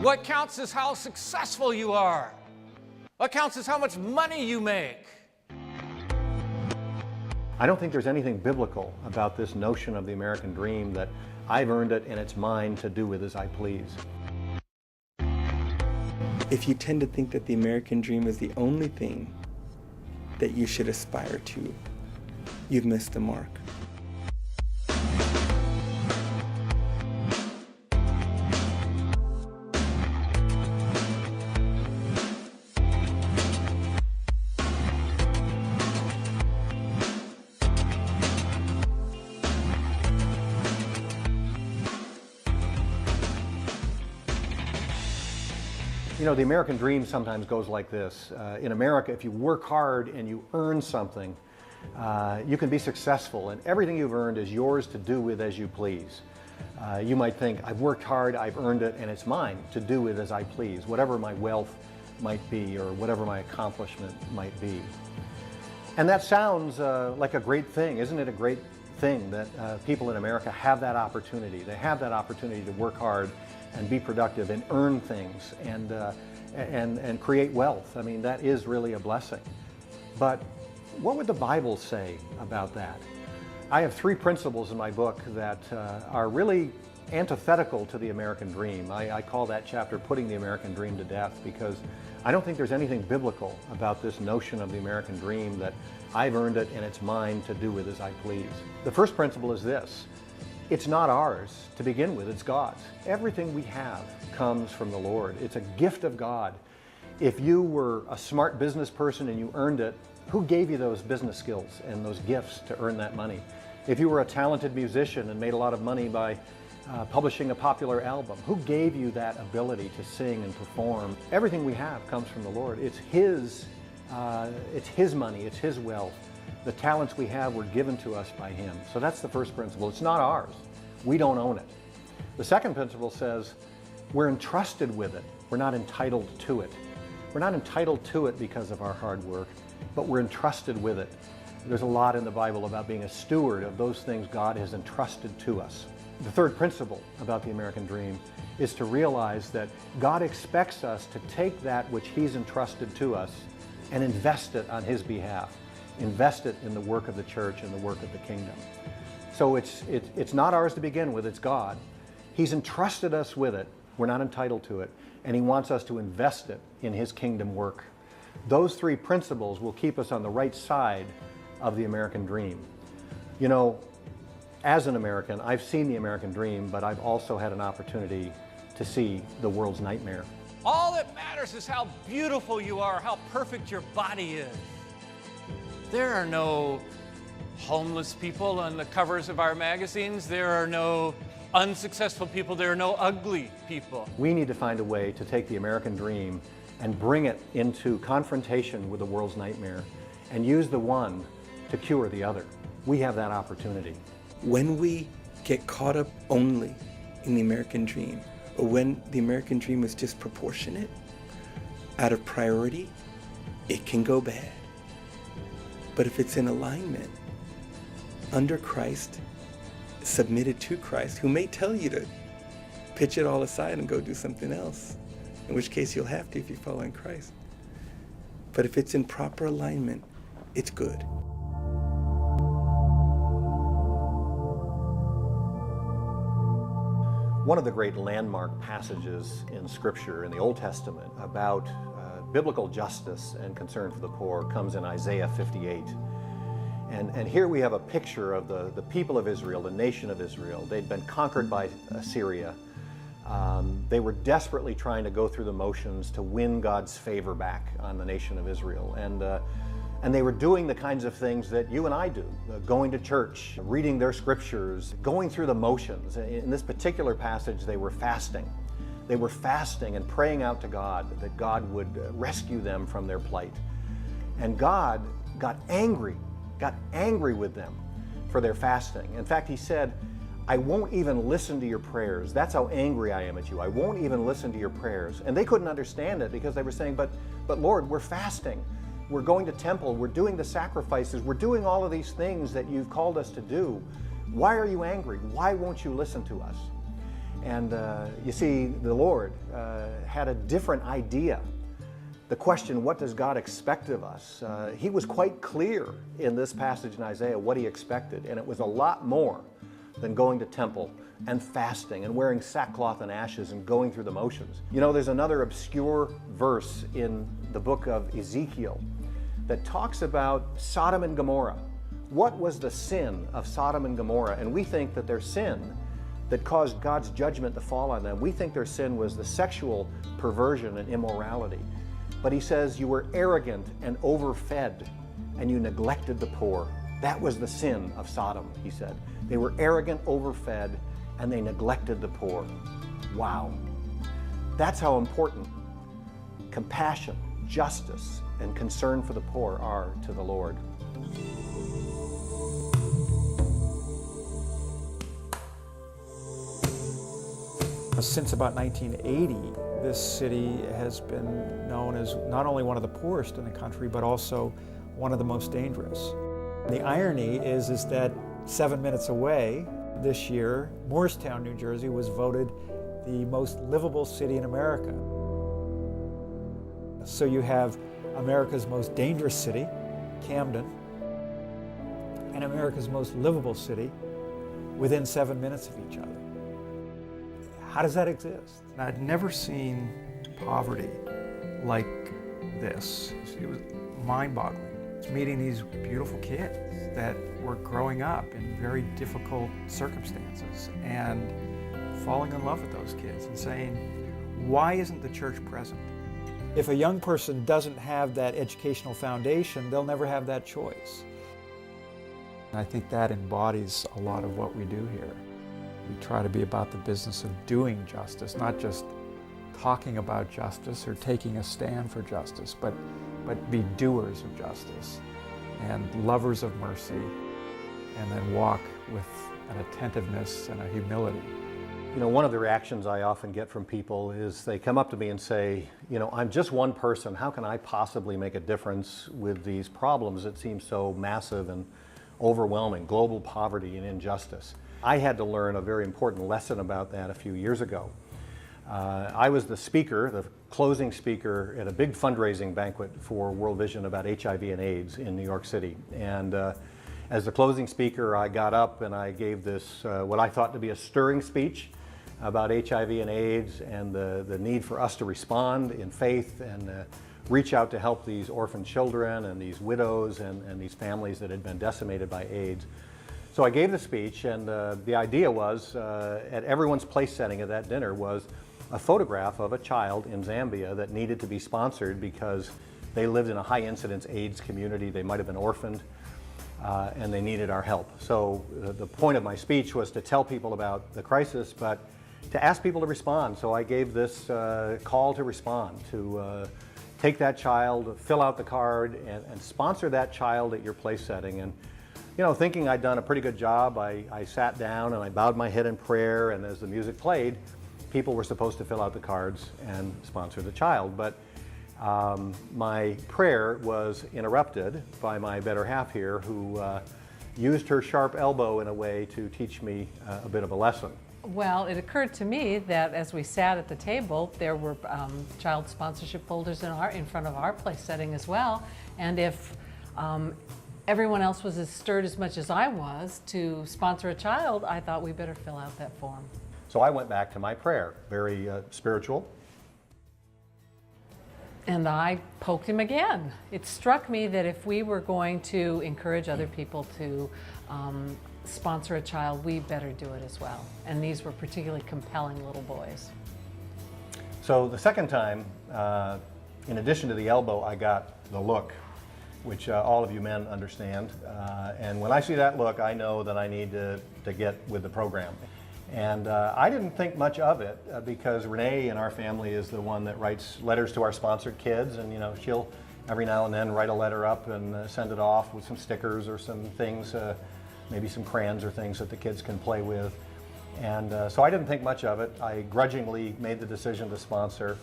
What counts is how successful you are. What counts is how much money you make. I don't think there's anything biblical about this notion of the American dream that I've earned it and it's mine to do with as I please. If you tend to think that the American dream is the only thing that you should aspire to, you've missed the mark. You know, the American dream sometimes goes like this. In America, if you work hard and you earn something, you can be successful, and everything you've earned is yours to do with as you please. You might think, I've worked hard, I've earned it, and it's mine to do with as I please, whatever my wealth might be or whatever my accomplishment might be. And that sounds like a great thing. Isn't it a great thing that people in America have that opportunity? They have that opportunity to work hard and be productive and earn things and create wealth. I mean, that is really a blessing. But what would the Bible say about that? I have 3 principles in my book that are really antithetical to the American dream. I call that chapter Putting the American Dream to Death, because I don't think there's anything biblical about this notion of the American dream that I've earned it and it's mine to do with as I please. The first principle is this: it's not ours to begin with, it's God's. Everything we have comes from the Lord. It's a gift of God. If you were a smart business person and you earned it, who gave you those business skills and those gifts to earn that money? If you were a talented musician and made a lot of money by publishing a popular album, who gave you that ability to sing and perform? Everything we have comes from the Lord. It's His money, it's His wealth. The talents we have were given to us by Him. So that's the first principle. It's not ours. We don't own it. The second principle says we're entrusted with it. We're not entitled to it. We're not entitled to it because of our hard work, but we're entrusted with it. There's a lot in the Bible about being a steward of those things God has entrusted to us. The third principle about the American dream is to realize that God expects us to take that which He's entrusted to us and invest it on His behalf. Invest it in the work of the church and the work of the kingdom. So it's not ours to begin with, it's God. He's entrusted us with it. We're not entitled to it. And He wants us to invest it in His kingdom work. Those 3 principles will keep us on the right side of the American dream. You know, as an American, I've seen the American dream, but I've also had an opportunity to see the world's nightmare. All that matters is how beautiful you are, how perfect your body is. There are no homeless people on the covers of our magazines. There are no unsuccessful people. There are no ugly people. We need to find a way to take the American dream and bring it into confrontation with the world's nightmare and use the one to cure the other. We have that opportunity. When we get caught up only in the American dream, or when the American dream is disproportionate, out of priority, it can go bad. But if it's in alignment, under Christ, submitted to Christ, who may tell you to pitch it all aside and go do something else, in which case you'll have to if you follow in Christ. But if it's in proper alignment, it's good. One of the great landmark passages in Scripture in the Old Testament about biblical justice and concern for the poor comes in Isaiah 58. And here we have a picture of the people of Israel, the nation of Israel. They'd been conquered by Assyria. They were desperately trying to go through the motions to win God's favor back on the nation of Israel. And they were doing the kinds of things that you and I do, going to church, reading their scriptures, going through the motions. In this particular passage, they were fasting. They were fasting and praying out to God that God would rescue them from their plight. And God got angry with them for their fasting. In fact, He said, I won't even listen to your prayers. That's how angry I am at you. I won't even listen to your prayers. And they couldn't understand it because they were saying, but Lord, we're fasting. We're going to temple. We're doing the sacrifices. We're doing all of these things that you've called us to do. Why are you angry? Why won't you listen to us? And you see, the Lord had a different idea. The question, what does God expect of us? He was quite clear in this passage in Isaiah what he expected, and it was a lot more than going to temple and fasting and wearing sackcloth and ashes and going through the motions. You know, there's another obscure verse in the book of Ezekiel that talks about Sodom and Gomorrah. What was the sin of Sodom and Gomorrah? And we think that their sin that caused God's judgment to fall on them, we think their sin was the sexual perversion and immorality. But he says, you were arrogant and overfed, and you neglected the poor. That was the sin of Sodom, he said. They were arrogant, overfed, and they neglected the poor. Wow. That's how important compassion, justice, and concern for the poor are to the Lord. Since about 1980, this city has been known as not only one of the poorest in the country, but also one of the most dangerous. The irony is that 7 minutes away this year, Morristown, New Jersey was voted the most livable city in America. So you have America's most dangerous city, Camden, and America's most livable city within 7 minutes of each other. How does that exist? I'd never seen poverty like this. It was mind-boggling. Meeting these beautiful kids that were growing up in very difficult circumstances and falling in love with those kids and saying, why isn't the church present? If a young person doesn't have that educational foundation, they'll never have that choice. I think that embodies a lot of what we do here. We try to be about the business of doing justice, not just talking about justice or taking a stand for justice, but be doers of justice and lovers of mercy, and then walk with an attentiveness and a humility. You know, one of the reactions I often get from people is they come up to me and say, you know, I'm just one person. How can I possibly make a difference with these problems that seem so massive and overwhelming, global poverty and injustice? I had to learn a very important lesson about that a few years ago. I was the speaker, the closing speaker at a big fundraising banquet for World Vision about HIV and AIDS in New York City. And as the closing speaker, I got up and I gave this, what I thought to be a stirring speech about HIV and AIDS and the need for us to respond in faith and reach out to help these orphan children and these widows and these families that had been decimated by AIDS. So I gave the speech, and the idea was, at everyone's place setting at that dinner was a photograph of a child in Zambia that needed to be sponsored because they lived in a high incidence AIDS community. They might have been orphaned, and they needed our help. So the point of my speech was to tell people about the crisis, but to ask people to respond. So I gave this call to respond, to take that child, fill out the card, and sponsor that child at your place setting. And you know, thinking I'd done a pretty good job, I sat down and I bowed my head in prayer, and as the music played, people were supposed to fill out the cards and sponsor the child. But my prayer was interrupted by my better half here, who used her sharp elbow in a way to teach me a bit of a lesson. Well, it occurred to me that as we sat at the table, there were child sponsorship folders in front of our place setting as well, and if everyone else was as stirred as much as I was to sponsor a child, I thought we better fill out that form. So I went back to my prayer, very spiritual. And I poked him again. It struck me that if we were going to encourage other people to sponsor a child, we better do it as well. And these were particularly compelling little boys. So the second time, in addition to the elbow, I got the look, which all of you men understand. And when I see that look, I know that I need to get with the program. And I didn't think much of it because Renee in our family is the one that writes letters to our sponsored kids, and you know, she'll every now and then write a letter up and send it off with some stickers or some things, maybe some crayons or things that the kids can play with. And so I didn't think much of it. I grudgingly made the decision to sponsor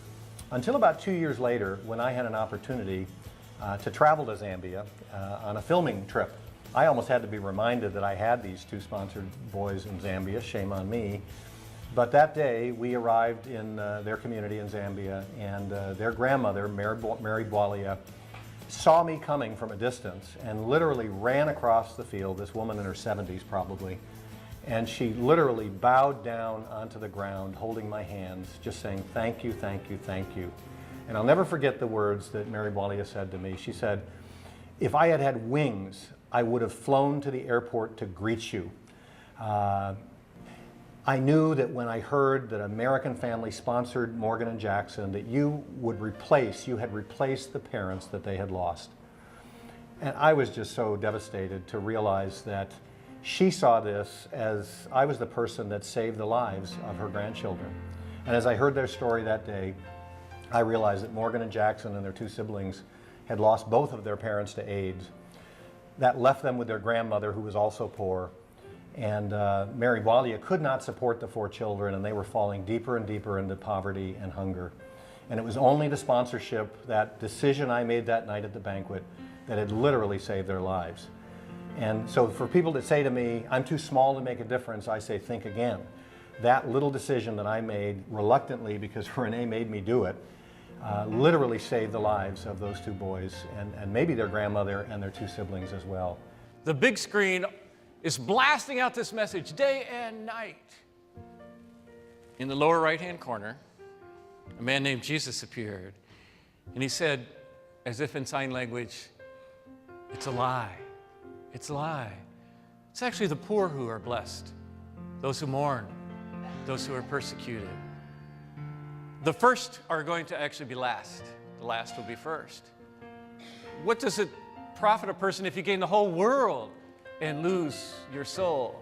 until about 2 years later, when I had an opportunity to travel to Zambia on a filming trip. I almost had to be reminded that I had these two sponsored boys in Zambia, shame on me. But that day, we arrived in their community in Zambia, and their grandmother, Mary Bwalia, saw me coming from a distance and literally ran across the field, this woman in her 70s probably, and she literally bowed down onto the ground holding my hands, just saying, "Thank you, thank you, thank you." And I'll never forget the words that Mary Bwalia said to me. She said, "If I had had wings, I would have flown to the airport to greet you. I knew that when I heard that American Family sponsored Morgan and Jackson, that you had replaced the parents that they had lost." And I was just so devastated to realize that she saw this as I was the person that saved the lives of her grandchildren. And as I heard their story that day, I realized that Morgan and Jackson and their two siblings had lost both of their parents to AIDS. That left them with their grandmother, who was also poor. And Mary Bwalia could not support the four children, and they were falling deeper and deeper into poverty and hunger. And it was only the sponsorship, that decision I made that night at the banquet, that had literally saved their lives. And so for people that say to me, "I'm too small to make a difference," I say, think again. That little decision that I made reluctantly, because Renee made me do it, literally saved the lives of those two boys, and maybe their grandmother and their two siblings as well. The big screen is blasting out this message day and night. In the lower right-hand corner, a man named Jesus appeared, and he said, as if in sign language, "It's a lie. It's a lie. It's actually the poor who are blessed, those who mourn, those who are persecuted. The first are going to actually be last. The last will be first. What does it profit a person if you gain the whole world and lose your soul?"